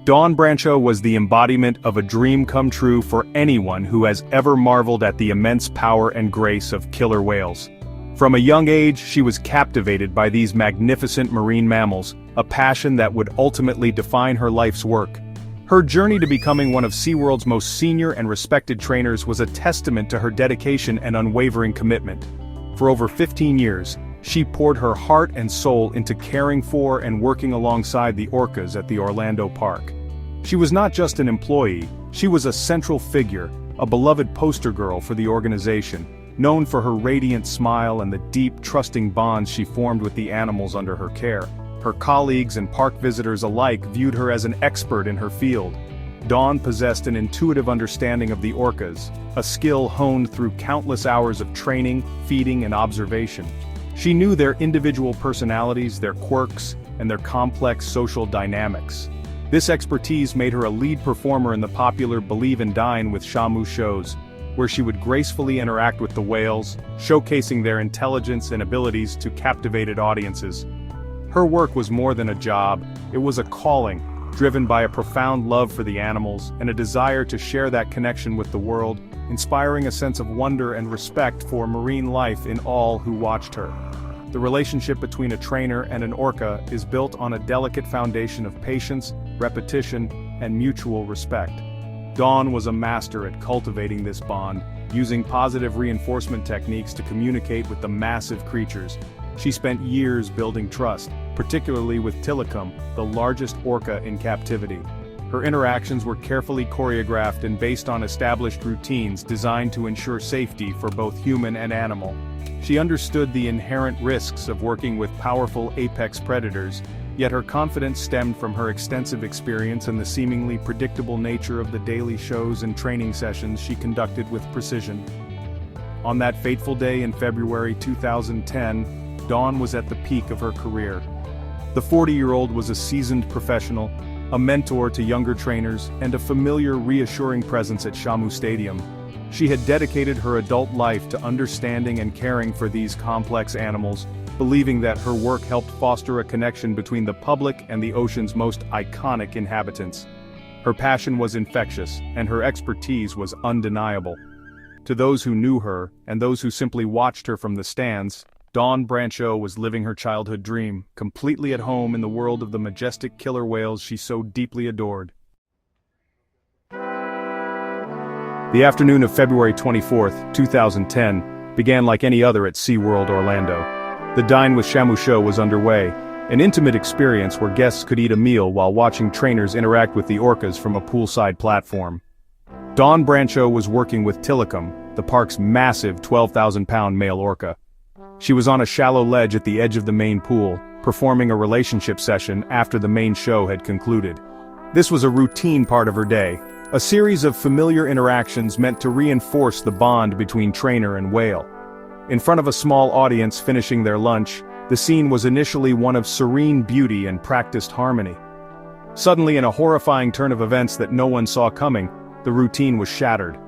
Dawn Brancheau was the embodiment of a dream come true for anyone who has ever marveled at the immense power and grace of killer whales. From a young age, she was captivated by these magnificent marine mammals, a passion that would ultimately define her life's work. Her journey to becoming one of SeaWorld's most senior and respected trainers was a testament to her dedication and unwavering commitment. For over 15 years, she poured her heart and soul into caring for and working alongside the orcas at the Orlando park. She was not just an employee, she was a central figure, a beloved poster girl for the organization, known for her radiant smile and the deep, trusting bonds she formed with the animals under her care. Her colleagues and park visitors alike viewed her as an expert in her field. Dawn possessed an intuitive understanding of the orcas, a skill honed through countless hours of training, feeding, and observation. She knew their individual personalities, their quirks, and their complex social dynamics. This expertise made her a lead performer in the popular Believe and Dine with Shamu shows, where she would gracefully interact with the whales, showcasing their intelligence and abilities to captivated audiences. Her work was more than a job, it was a calling, driven by a profound love for the animals and a desire to share that connection with the world, inspiring a sense of wonder and respect for marine life in all who watched her. The relationship between a trainer and an orca is built on a delicate foundation of patience, repetition, and mutual respect. Dawn was a master at cultivating this bond, using positive reinforcement techniques to communicate with the massive creatures. She spent years building trust, particularly with Tilikum, the largest orca in captivity. Her interactions were carefully choreographed and based on established routines designed to ensure safety for both human and animal. She understood the inherent risks of working with powerful apex predators, yet her confidence stemmed from her extensive experience and the seemingly predictable nature of the daily shows and training sessions she conducted with precision. On that fateful day in February 2010, Dawn was at the peak of her career. The 40-year-old was a seasoned professional, a mentor to younger trainers, and a familiar, reassuring presence at Shamu Stadium. She had dedicated her adult life to understanding and caring for these complex animals, believing that her work helped foster a connection between the public and the ocean's most iconic inhabitants. Her passion was infectious, and her expertise was undeniable. To those who knew her, and those who simply watched her from the stands, Dawn Brancheau was living her childhood dream, completely at home in the world of the majestic killer whales she so deeply adored. The afternoon of February 24, 2010, began like any other at SeaWorld Orlando. The Dine with Shamu show was underway, an intimate experience where guests could eat a meal while watching trainers interact with the orcas from a poolside platform. Dawn Brancheau was working with Tilikum, the park's massive 12,000-pound male orca. She was on a shallow ledge at the edge of the main pool, performing a relationship session after the main show had concluded. This was a routine part of her day, a series of familiar interactions meant to reinforce the bond between trainer and whale. In front of a small audience finishing their lunch, the scene was initially one of serene beauty and practiced harmony. Suddenly, in a horrifying turn of events that no one saw coming, the routine was shattered.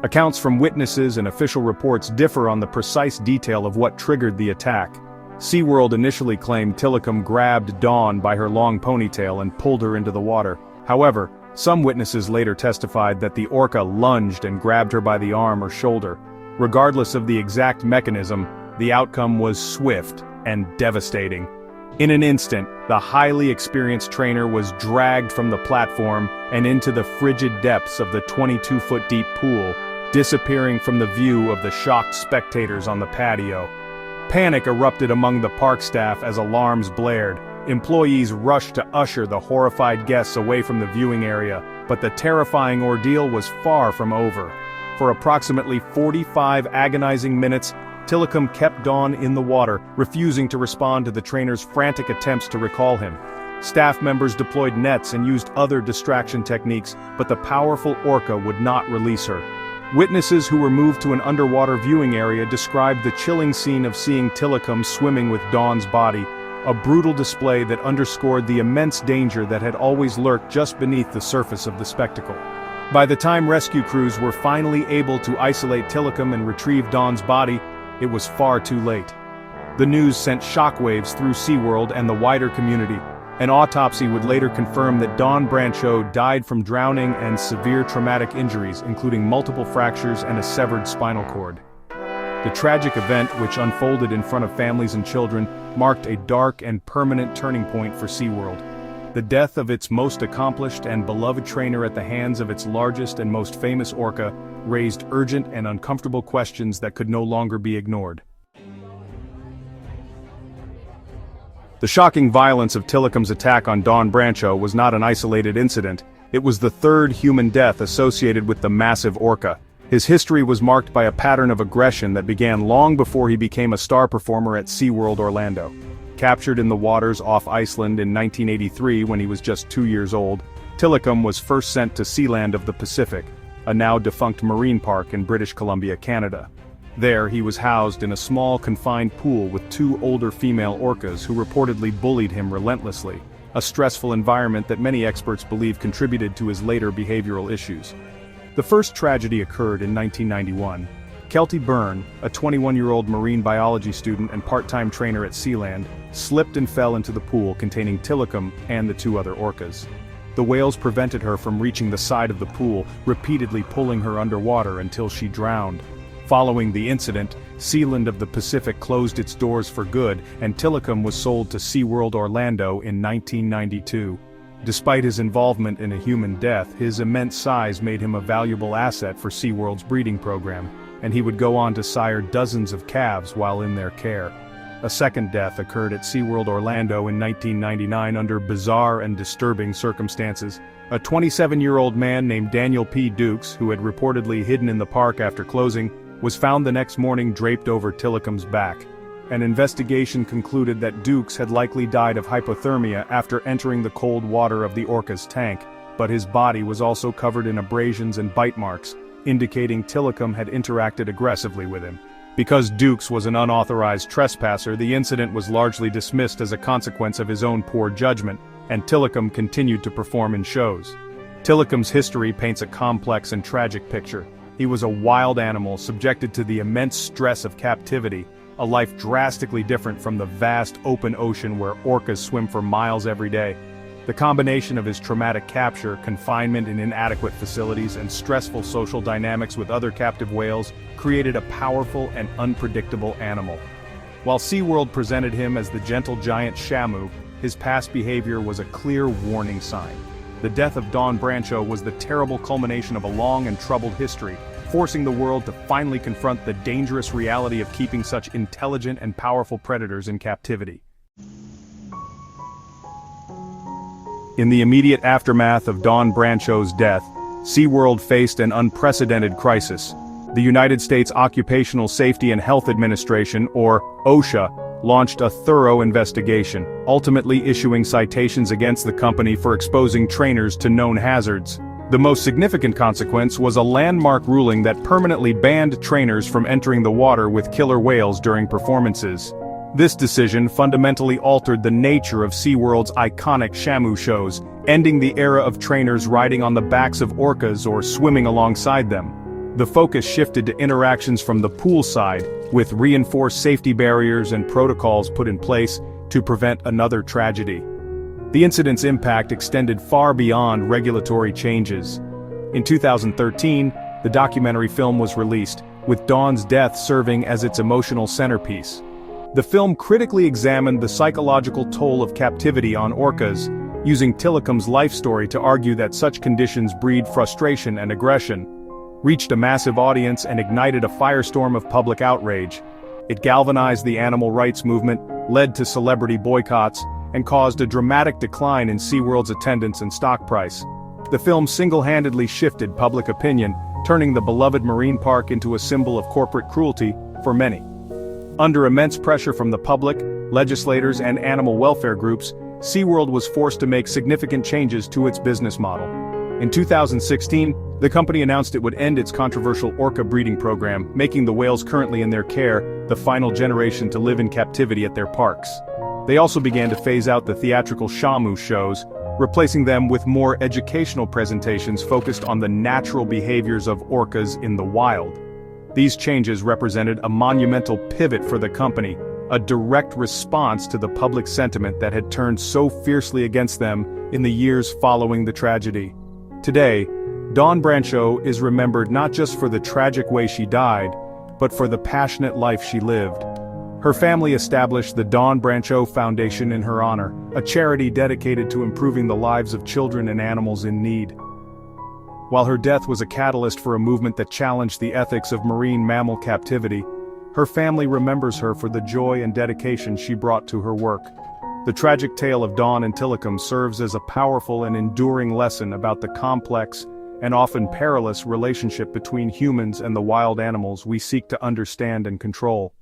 Accounts from witnesses and official reports differ on the precise detail of what triggered the attack. SeaWorld initially claimed Tilikum grabbed Dawn by her long ponytail and pulled her into the water. However, some witnesses later testified that the orca lunged and grabbed her by the arm or shoulder. Regardless of the exact mechanism, the outcome was swift and devastating. In an instant, the highly experienced trainer was dragged from the platform and into the frigid depths of the 22-foot-deep pool, disappearing from the view of the shocked spectators on the patio. Panic erupted among the park staff as alarms blared. Employees rushed to usher the horrified guests away from the viewing area, but the terrifying ordeal was far from over. For approximately 45 agonizing minutes, Tilikum kept Dawn in the water, refusing to respond to the trainer's frantic attempts to recall him. Staff members deployed nets and used other distraction techniques, but the powerful orca would not release her. Witnesses who were moved to an underwater viewing area described the chilling scene of seeing Tilikum swimming with Dawn's body, a brutal display that underscored the immense danger that had always lurked just beneath the surface of the spectacle. By the time rescue crews were finally able to isolate Tilikum and retrieve Dawn's body, it was far too late. The news sent shockwaves through SeaWorld and the wider community. An autopsy would later confirm that Dawn Brancheau died from drowning and severe traumatic injuries, including multiple fractures and a severed spinal cord. The tragic event, which unfolded in front of families and children, marked a dark and permanent turning point for SeaWorld. The death of its most accomplished and beloved trainer at the hands of its largest and most famous orca raised urgent and uncomfortable questions that could no longer be ignored. The shocking violence of Tilikum's attack on Dawn Brancheau was not an isolated incident. It was the third human death associated with the massive orca. His history was marked by a pattern of aggression that began long before he became a star performer at SeaWorld Orlando. Captured in the waters off Iceland in 1983 when he was just 2 years old, Tilikum was first sent to Sealand of the Pacific, a now-defunct marine park in British Columbia, Canada. There, he was housed in a small confined pool with 2 older female orcas who reportedly bullied him relentlessly, a stressful environment that many experts believe contributed to his later behavioral issues. The first tragedy occurred in 1991. Kelty Byrne, a 21-year-old marine biology student and part-time trainer at Sealand, slipped and fell into the pool containing Tilikum and the 2 other orcas. The whales prevented her from reaching the side of the pool, repeatedly pulling her underwater until she drowned. Following the incident, Sealand of the Pacific closed its doors for good, and Tilikum was sold to SeaWorld Orlando in 1992. Despite his involvement in a human death, his immense size made him a valuable asset for SeaWorld's breeding program, and he would go on to sire dozens of calves while in their care. A second death occurred at SeaWorld Orlando in 1999 under bizarre and disturbing circumstances. A 27-year-old man named Daniel P. Dukes, who had reportedly hidden in the park after closing, was found the next morning draped over Tilikum's back. An investigation concluded that Dukes had likely died of hypothermia after entering the cold water of the orca's tank, but his body was also covered in abrasions and bite marks, indicating Tilikum had interacted aggressively with him. Because Dukes was an unauthorized trespasser, the incident was largely dismissed as a consequence of his own poor judgment, and Tilikum continued to perform in shows. Tilikum's history paints a complex and tragic picture. He was a wild animal subjected to the immense stress of captivity, a life drastically different from the vast open ocean where orcas swim for miles every day. The combination of his traumatic capture, confinement in inadequate facilities, and stressful social dynamics with other captive whales created a powerful and unpredictable animal. While SeaWorld presented him as the gentle giant Shamu, his past behavior was a clear warning sign. The death of Dawn Brancheau was the terrible culmination of a long and troubled history, forcing the world to finally confront the dangerous reality of keeping such intelligent and powerful predators in captivity. In the immediate aftermath of Dawn Brancheau's death, SeaWorld faced an unprecedented crisis. The United States Occupational Safety and Health Administration, or OSHA, launched a thorough investigation, ultimately issuing citations against the company for exposing trainers to known hazards. The most significant consequence was a landmark ruling that permanently banned trainers from entering the water with killer whales during performances. This decision fundamentally altered the nature of SeaWorld's iconic Shamu shows, ending the era of trainers riding on the backs of orcas or swimming alongside them. The focus shifted to interactions from the pool side, with reinforced safety barriers and protocols put in place to prevent another tragedy. The incident's impact extended far beyond regulatory changes. In 2013, the documentary film was released, with Dawn's death serving as its emotional centerpiece. The film critically examined the psychological toll of captivity on orcas, using Tilikum's life story to argue that such conditions breed frustration and aggression, reached a massive audience and ignited a firestorm of public outrage. It galvanized the animal rights movement, led to celebrity boycotts, and caused a dramatic decline in SeaWorld's attendance and stock price. The film single-handedly shifted public opinion, turning the beloved marine park into a symbol of corporate cruelty for many. Under immense pressure from the public, legislators, and animal welfare groups, SeaWorld was forced to make significant changes to its business model. In 2016, the company announced it would end its controversial orca breeding program, making the whales currently in their care the final generation to live in captivity at their parks. They also began to phase out the theatrical Shamu shows, replacing them with more educational presentations focused on the natural behaviors of orcas in the wild. These changes represented a monumental pivot for the company, a direct response to the public sentiment that had turned so fiercely against them in the years following the tragedy. Today, Dawn Brancheau is remembered not just for the tragic way she died, but for the passionate life she lived. Her family established the Dawn Brancheau Foundation in her honor, a charity dedicated to improving the lives of children and animals in need. While her death was a catalyst for a movement that challenged the ethics of marine mammal captivity, her family remembers her for the joy and dedication she brought to her work. The tragic tale of Dawn and Tilikum serves as a powerful and enduring lesson about the complex and often perilous relationship between humans and the wild animals we seek to understand and control.